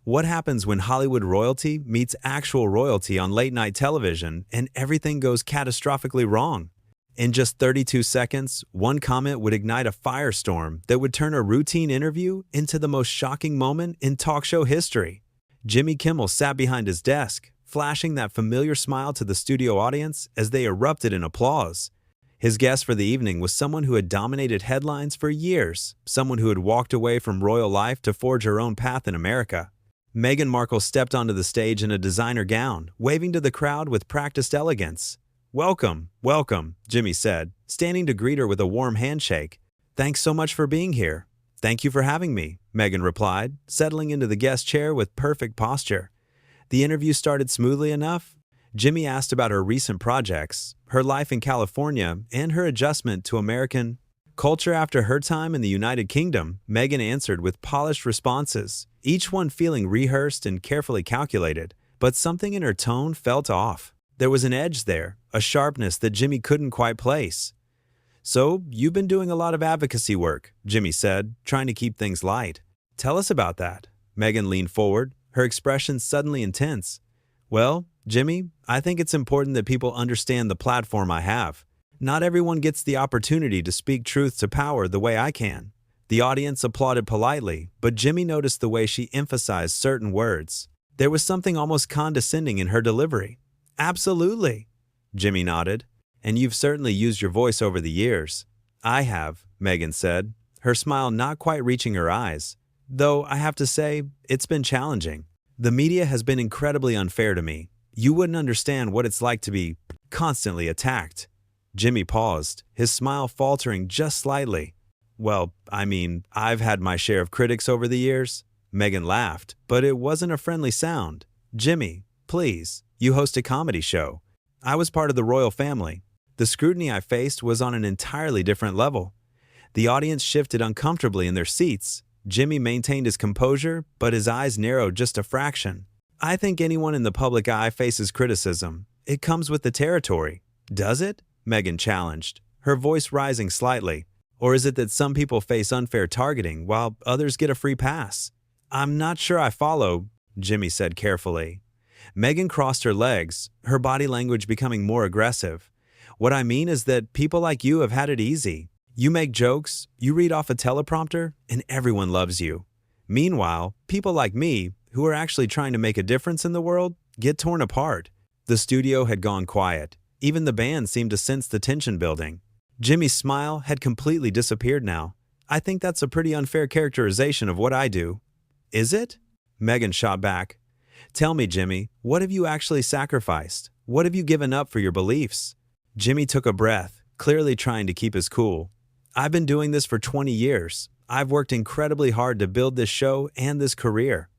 What happens when Hollywood royalty meets actual royalty on late-night television and everything goes catastrophically wrong? In just 32 seconds, one comment would ignite a firestorm that would turn a routine interview into the most shocking moment in talk show history. Jimmy Kimmel sat behind his desk, flashing that familiar smile to the studio audience as they erupted in applause. His guest for the evening was someone who had dominated headlines for years, someone who had walked away from royal life to forge her own path in America. Meghan Markle stepped onto the stage in a designer gown, waving to the crowd with practiced elegance. "Welcome, welcome," Jimmy said, standing to greet her with a warm handshake. "Thanks so much for being here." "Thank you for having me," Meghan replied, settling into the guest chair with perfect posture. The interview started smoothly enough. Jimmy asked about her recent projects, her life in California, and her adjustment to American culture after her time in the United Kingdom. Meghan answered with polished responses, each one feeling rehearsed and carefully calculated, but something in her tone felt off. There was an edge there, a sharpness that Jimmy couldn't quite place. "So, you've been doing a lot of advocacy work," Jimmy said, trying to keep things light. "Tell us about that." Meghan leaned forward, her expression suddenly intense. "Well, Jimmy, I think it's important that people understand the platform I have. Not everyone gets the opportunity to speak truth to power the way I can." The audience applauded politely, but Jimmy noticed the way she emphasized certain words. There was something almost condescending in her delivery. "Absolutely," Jimmy nodded. "And you've certainly used your voice over the years." "I have," Meghan said, her smile not quite reaching her eyes. "Though I have to say, it's been challenging. The media has been incredibly unfair to me. You wouldn't understand what it's like to be constantly attacked." Jimmy paused, his smile faltering just slightly. "Well, I mean, I've had my share of critics over the years." Meghan laughed, but it wasn't a friendly sound. "Jimmy, please, you host a comedy show. I was part of the royal family. The scrutiny I faced was on an entirely different level." The audience shifted uncomfortably in their seats. Jimmy maintained his composure, but his eyes narrowed just a fraction. "I think anyone in the public eye faces criticism. It comes with the territory." "Does it?" Meghan challenged, her voice rising slightly. "Or is it that some people face unfair targeting while others get a free pass?" "I'm not sure I follow," Jimmy said carefully. Meghan crossed her legs, her body language becoming more aggressive. "What I mean is that people like you have had it easy. You make jokes, you read off a teleprompter, and everyone loves you. Meanwhile, people like me, who are actually trying to make a difference in the world, get torn apart." The studio had gone quiet. Even the band seemed to sense the tension building. Jimmy's smile had completely disappeared now. "I think that's a pretty unfair characterization of what I do." "Is it?" Meghan shot back. "Tell me, Jimmy, what have you actually sacrificed? What have you given up for your beliefs?" Jimmy took a breath, clearly trying to keep his cool. "I've been doing this for 20 years. I've worked incredibly hard to build this show and this career."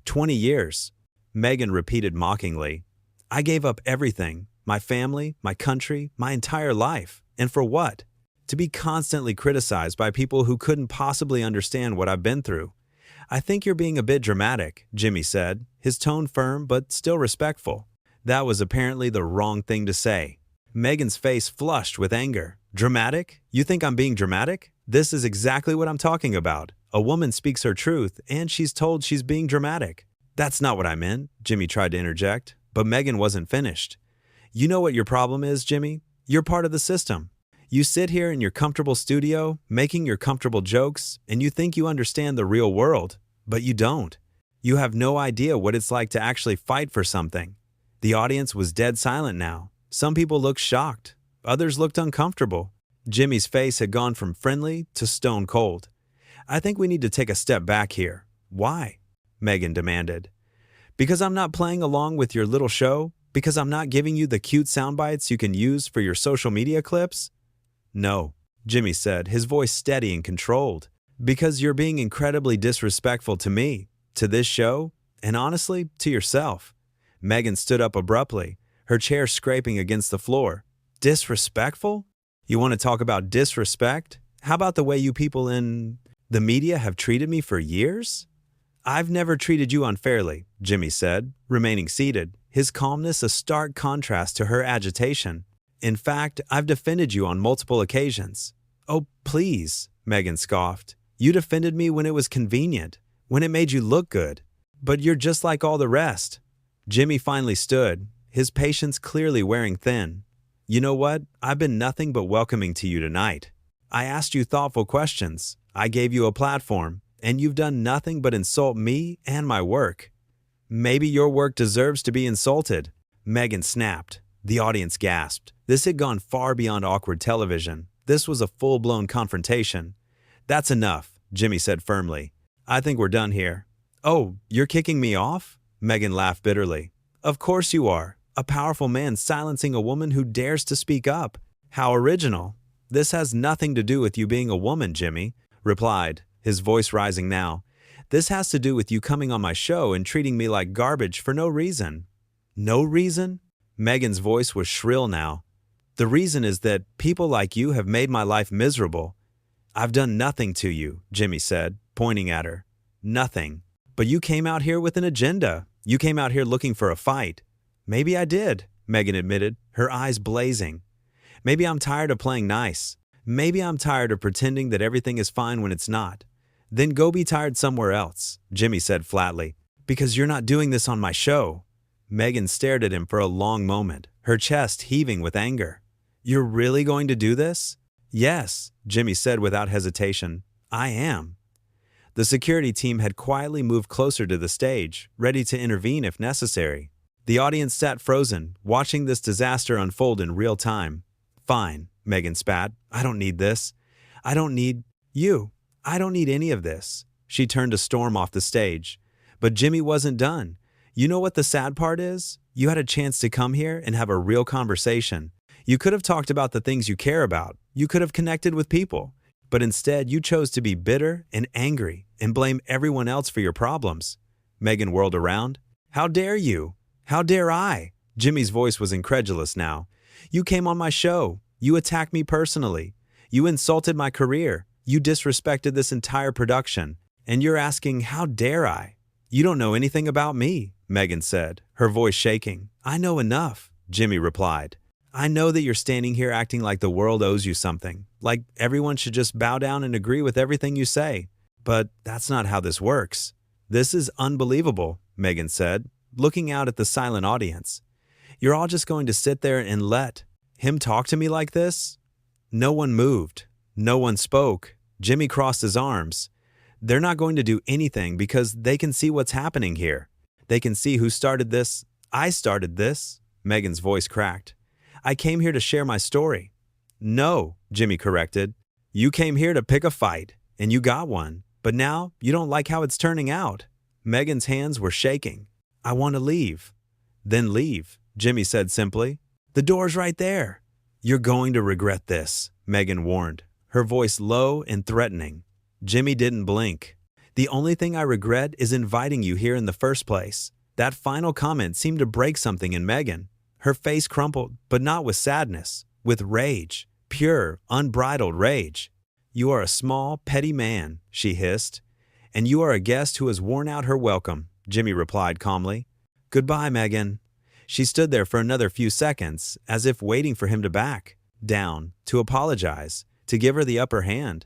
20 years, Meghan repeated mockingly. "I gave up everything, my family, my country, my entire life. And for what? To be constantly criticized by people who couldn't possibly understand what I've been through." "I think you're being a bit dramatic," Jimmy said, his tone firm but still respectful. That was apparently the wrong thing to say. Meghan's face flushed with anger. "Dramatic? You think I'm being dramatic? This is exactly what I'm talking about. A woman speaks her truth, and she's told she's being dramatic." "That's not what I meant," Jimmy tried to interject, but Meghan wasn't finished. "You know what your problem is, Jimmy? You're part of the system. You sit here in your comfortable studio, making your comfortable jokes, and you think you understand the real world, but you don't. You have no idea what it's like to actually fight for something." The audience was dead silent now. Some people looked shocked. Others looked uncomfortable. Jimmy's face had gone from friendly to stone cold. "I think we need to take a step back here." "Why?" Meghan demanded. "Because I'm not playing along with your little show? Because I'm not giving you the cute sound bites you can use for your social media clips?" "No," Jimmy said, his voice steady and controlled. "Because you're being incredibly disrespectful to me, to this show, and honestly, to yourself." Meghan stood up abruptly, her chair scraping against the floor. "Disrespectful? You want to talk about disrespect? How about the way you people in the media have treated me for years?" "I've never treated you unfairly," Jimmy said, remaining seated, his calmness a stark contrast to her agitation. "In fact, I've defended you on multiple occasions." "Oh, please," Meghan scoffed. "You defended me when it was convenient, when it made you look good." But you're just like all the rest. Jimmy finally stood, his patience clearly wearing thin. You know what? I've been nothing but welcoming to you tonight. I asked you thoughtful questions. I gave you a platform, and you've done nothing but insult me and my work. Maybe your work deserves to be insulted. Meghan snapped. The audience gasped. This had gone far beyond awkward television. This was a full-blown confrontation. That's enough, Jimmy said firmly. I think we're done here. Oh, you're kicking me off? Meghan laughed bitterly. Of course you are. A powerful man silencing a woman who dares to speak up. How original. This has nothing to do with you being a woman, Jimmy replied, his voice rising now. This has to do with you coming on my show and treating me like garbage for no reason. No reason? Meghan's voice was shrill now. The reason is that people like you have made my life miserable. I've done nothing to you, Jimmy said, pointing at her. Nothing. But you came out here with an agenda. You came out here looking for a fight. Maybe I did, Meghan admitted, her eyes blazing. Maybe I'm tired of playing nice. Maybe I'm tired of pretending that everything is fine when it's not. Then go be tired somewhere else, Jimmy said flatly. Because you're not doing this on my show. Meghan stared at him for a long moment, her chest heaving with anger. You're really going to do this? Yes, Jimmy said without hesitation. I am. The security team had quietly moved closer to the stage, ready to intervene if necessary. The audience sat frozen, watching this disaster unfold in real time. Fine, Meghan spat. I don't need this. I don't need you. I don't need any of this. She turned to storm off the stage. But Jimmy wasn't done. You know what the sad part is? You had a chance to come here and have a real conversation. You could have talked about the things you care about. You could have connected with people. But instead, you chose to be bitter and angry and blame everyone else for your problems. Meghan whirled around. How dare you? How dare I? Jimmy's voice was incredulous now. You came on my show. You attacked me personally. You insulted my career. You disrespected this entire production. And you're asking, how dare I? You don't know anything about me, Meghan said, her voice shaking. I know enough, Jimmy replied. I know that you're standing here acting like the world owes you something, like everyone should just bow down and agree with everything you say. But that's not how this works. This is unbelievable, Meghan said, looking out at the silent audience. You're all just going to sit there and let him talk to me like this? No one moved. No one spoke. Jimmy crossed his arms. They're not going to do anything because they can see what's happening here. They can see who started this. I started this. Meghan's voice cracked. I came here to share my story. No, Jimmy corrected. You came here to pick a fight, and you got one. But now you don't like how it's turning out. Meghan's hands were shaking. I want to leave. Then leave, Jimmy said simply. The door's right there. You're going to regret this, Meghan warned, her voice low and threatening. Jimmy didn't blink. The only thing I regret is inviting you here in the first place. That final comment seemed to break something in Meghan. Her face crumpled, but not with sadness, with rage, pure, unbridled rage. You are a small, petty man, she hissed. And you are a guest who has worn out her welcome, Jimmy replied calmly. Goodbye, Meghan. She stood there for another few seconds, as if waiting for him to back down, to apologize, to give her the upper hand.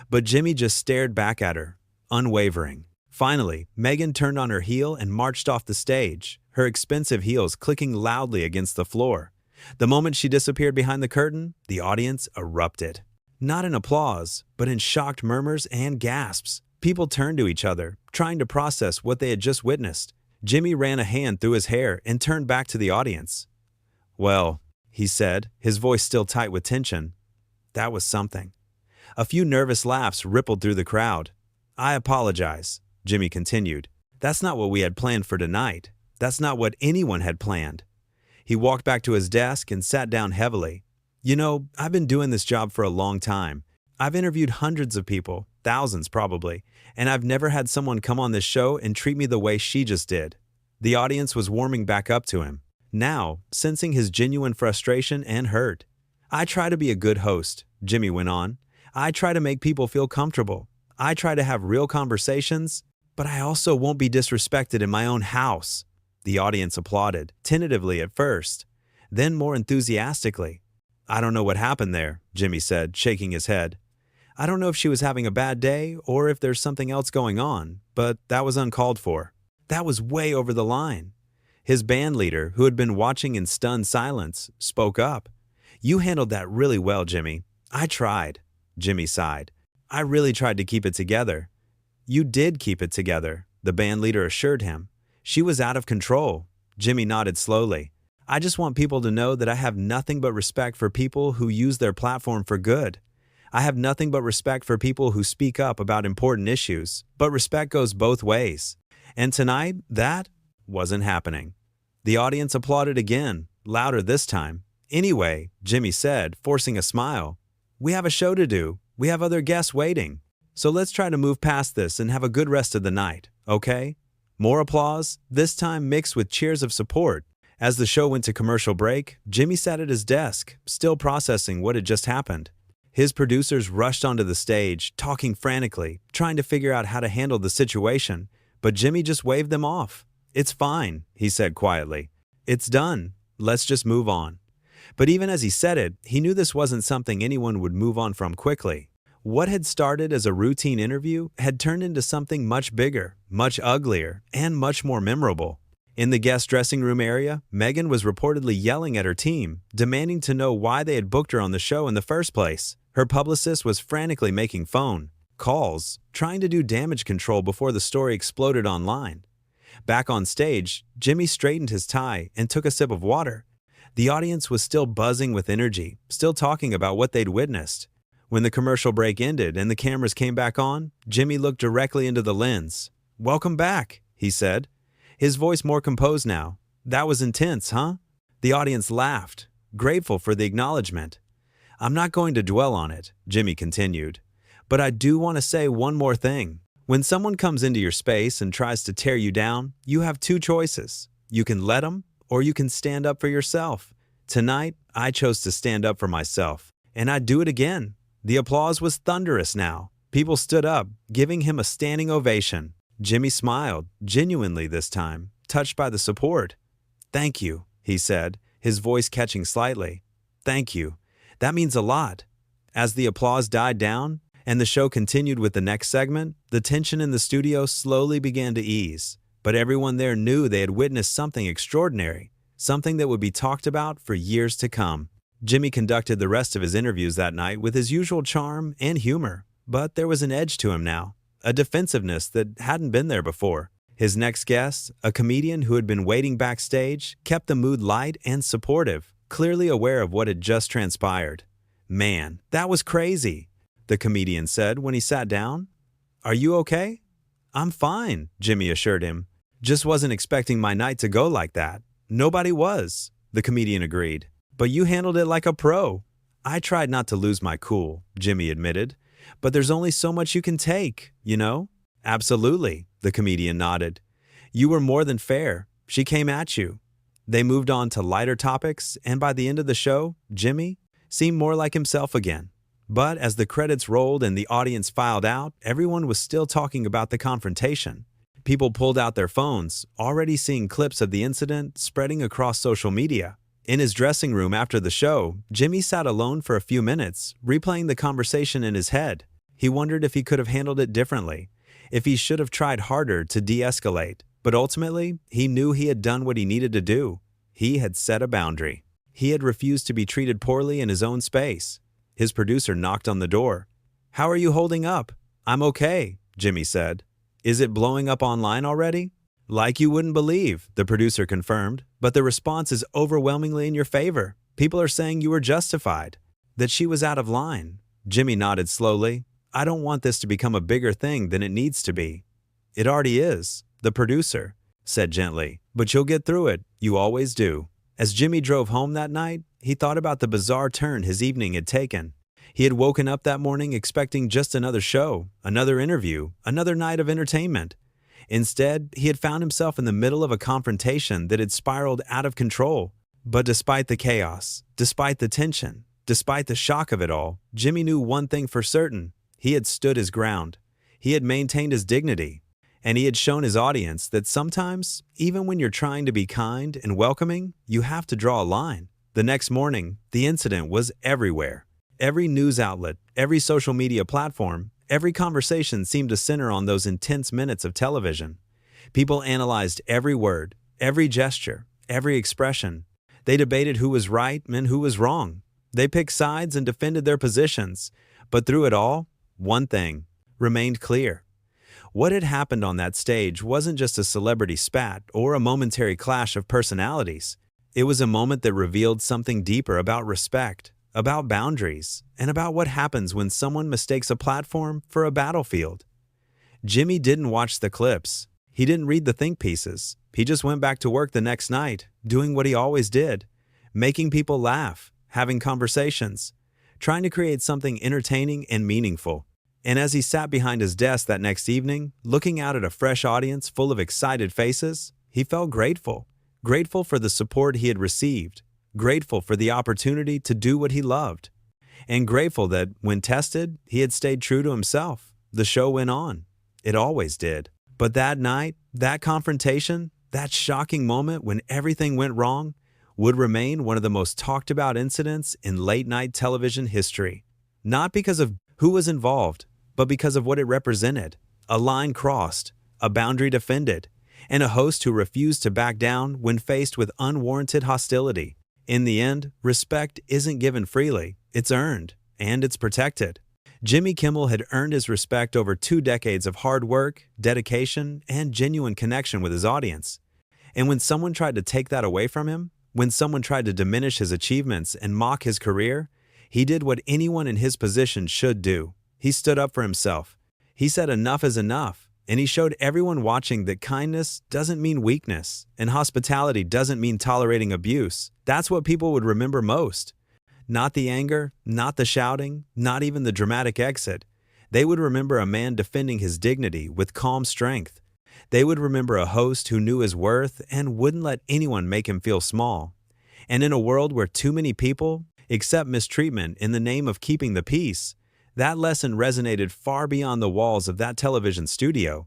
But Jimmy just stared back at her, unwavering. Finally, Meghan turned on her heel and marched off the stage, her expensive heels clicking loudly against the floor. The moment she disappeared behind the curtain, the audience erupted. Not in applause, but in shocked murmurs and gasps. People turned to each other, trying to process what they had just witnessed. Jimmy ran a hand through his hair and turned back to the audience. Well, he said, his voice still tight with tension. That was something. A few nervous laughs rippled through the crowd. I apologize, Jimmy continued. That's not what we had planned for tonight. That's not what anyone had planned. He walked back to his desk and sat down heavily. You know, I've been doing this job for a long time. I've interviewed hundreds of people, thousands probably, and I've never had someone come on this show and treat me the way she just did. The audience was warming back up to him, now sensing his genuine frustration and hurt. I try to be a good host, Jimmy went on. I try to make people feel comfortable. I try to have real conversations, but I also won't be disrespected in my own house. The audience applauded, tentatively at first, then more enthusiastically. I don't know what happened there, Jimmy said, shaking his head. I don't know if she was having a bad day or if there's something else going on, but that was uncalled for. That was way over the line. His band leader, who had been watching in stunned silence, spoke up. "You handled that really well, Jimmy. I tried." Jimmy sighed. "I really tried to keep it together." "You did keep it together," the band leader assured him. "She was out of control." Jimmy nodded slowly. "I just want people to know that I have nothing but respect for people who use their platform for good. I have nothing but respect for people who speak up about important issues, but respect goes both ways. And tonight, that wasn't happening." The audience applauded again, louder this time. "Anyway," Jimmy said, forcing a smile, "we have a show to do. We have other guests waiting. So let's try to move past this and have a good rest of the night, okay?" More applause, this time mixed with cheers of support. As the show went to commercial break, Jimmy sat at his desk, still processing what had just happened. His producers rushed onto the stage, talking frantically, trying to figure out how to handle the situation, but Jimmy just waved them off. "It's fine," he said quietly. "It's done. Let's just move on." But even as he said it, he knew this wasn't something anyone would move on from quickly. What had started as a routine interview had turned into something much bigger, much uglier, and much more memorable. In the guest dressing room area, Meghan was reportedly yelling at her team, demanding to know why they had booked her on the show in the first place. Her publicist was frantically making phone calls, trying to do damage control before the story exploded online. Back on stage, Jimmy straightened his tie and took a sip of water. The audience was still buzzing with energy, still talking about what they'd witnessed. When the commercial break ended and the cameras came back on, Jimmy looked directly into the lens. "Welcome back," he said, his voice more composed now. "That was intense, huh?" The audience laughed, grateful for the acknowledgement. "I'm not going to dwell on it," Jimmy continued, "but I do want to say one more thing. When someone comes into your space and tries to tear you down, you have two choices. You can let them, or you can stand up for yourself. Tonight, I chose to stand up for myself, and I'd do it again." The applause was thunderous now. People stood up, giving him a standing ovation. Jimmy smiled, genuinely this time, touched by the support. "Thank you," he said, his voice catching slightly. "Thank you. That means a lot." As the applause died down, and the show continued with the next segment, the tension in the studio slowly began to ease. But everyone there knew they had witnessed something extraordinary, something that would be talked about for years to come. Jimmy conducted the rest of his interviews that night with his usual charm and humor, but there was an edge to him now, a defensiveness that hadn't been there before. His next guest, a comedian who had been waiting backstage, kept the mood light and supportive, clearly aware of what had just transpired. "Man, that was crazy," the comedian said when he sat down. "Are you okay?" "I'm fine," Jimmy assured him. "Just wasn't expecting my night to go like that." "Nobody was," the comedian agreed. "But you handled it like a pro." "I tried not to lose my cool," Jimmy admitted. "But there's only so much you can take, you know?" "Absolutely," the comedian nodded. "You were more than fair. She came at you." They moved on to lighter topics, and by the end of the show, Jimmy seemed more like himself again. But as the credits rolled and the audience filed out, everyone was still talking about the confrontation. People pulled out their phones, already seeing clips of the incident spreading across social media. In his dressing room after the show, Jimmy sat alone for a few minutes, replaying the conversation in his head. He wondered if he could have handled it differently, if he should have tried harder to de-escalate. But ultimately, he knew he had done what he needed to do. He had set a boundary. He had refused to be treated poorly in his own space. His producer knocked on the door. "How are you holding up?" "I'm okay," Jimmy said. "Is it blowing up online already?" "Like you wouldn't believe," the producer confirmed, "but the response is overwhelmingly in your favor. People are saying you were justified, that she was out of line." Jimmy nodded slowly. "I don't want this to become a bigger thing than it needs to be." "It already is," the producer said gently, "but you'll get through it. You always do." As Jimmy drove home that night, he thought about the bizarre turn his evening had taken. He had woken up that morning expecting just another show, another interview, another night of entertainment. Instead, he had found himself in the middle of a confrontation that had spiraled out of control. But despite the chaos, despite the tension, despite the shock of it all, Jimmy knew one thing for certain. He had stood his ground. He had maintained his dignity. And he had shown his audience that sometimes, even when you're trying to be kind and welcoming, you have to draw a line. The next morning, the incident was everywhere. Every news outlet, every social media platform, every conversation seemed to center on those intense minutes of television. People analyzed every word, every gesture, every expression. They debated who was right and who was wrong. They picked sides and defended their positions. But through it all, one thing remained clear. What had happened on that stage wasn't just a celebrity spat or a momentary clash of personalities. It was a moment that revealed something deeper about respect, about boundaries, and about what happens when someone mistakes a platform for a battlefield. Jimmy didn't watch the clips. He didn't read the think pieces. He just went back to work the next night, doing what he always did, making people laugh, having conversations, trying to create something entertaining and meaningful. And as he sat behind his desk that next evening, looking out at a fresh audience full of excited faces, he felt grateful. Grateful for the support he had received, grateful for the opportunity to do what he loved, and grateful that, when tested, he had stayed true to himself. The show went on. It always did. But that night, that confrontation, that shocking moment when everything went wrong, would remain one of the most talked about incidents in late-night television history. Not because of who was involved, but because of what it represented. A line crossed, a boundary defended, and a host who refused to back down when faced with unwarranted hostility. In the end, respect isn't given freely, it's earned, and it's protected. Jimmy Kimmel had earned his respect over 2 decades of hard work, dedication, and genuine connection with his audience. And when someone tried to take that away from him, when someone tried to diminish his achievements and mock his career, he did what anyone in his position should do. He stood up for himself. He said enough is enough, and he showed everyone watching that kindness doesn't mean weakness, and hospitality doesn't mean tolerating abuse. That's what people would remember most. Not the anger, not the shouting, not even the dramatic exit. They would remember a man defending his dignity with calm strength. They would remember a host who knew his worth and wouldn't let anyone make him feel small. And in a world where too many people accept mistreatment in the name of keeping the peace, that lesson resonated far beyond the walls of that television studio.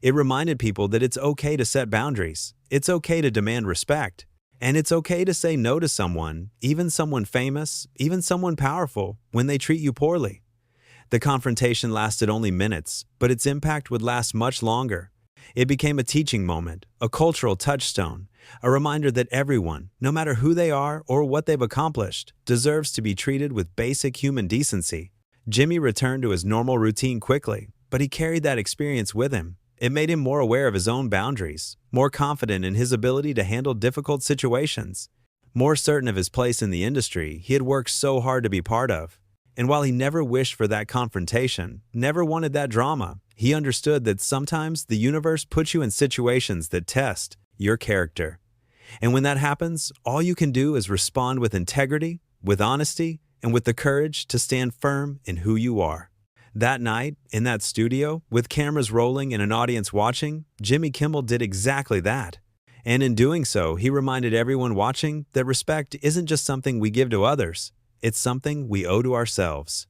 It reminded people that it's okay to set boundaries, it's okay to demand respect, and it's okay to say no to someone, even someone famous, even someone powerful, when they treat you poorly. The confrontation lasted only minutes, but its impact would last much longer. It became a teaching moment, a cultural touchstone, a reminder that everyone, no matter who they are or what they've accomplished, deserves to be treated with basic human decency. Jimmy returned to his normal routine quickly, but he carried that experience with him. It made him more aware of his own boundaries, more confident in his ability to handle difficult situations, more certain of his place in the industry he had worked so hard to be part of. And while he never wished for that confrontation, never wanted that drama, he understood that sometimes the universe puts you in situations that test your character. And when that happens, all you can do is respond with integrity, with honesty, and with the courage to stand firm in who you are. That night, in that studio, with cameras rolling and an audience watching, Jimmy Kimmel did exactly that. And in doing so, he reminded everyone watching that respect isn't just something we give to others, it's something we owe to ourselves.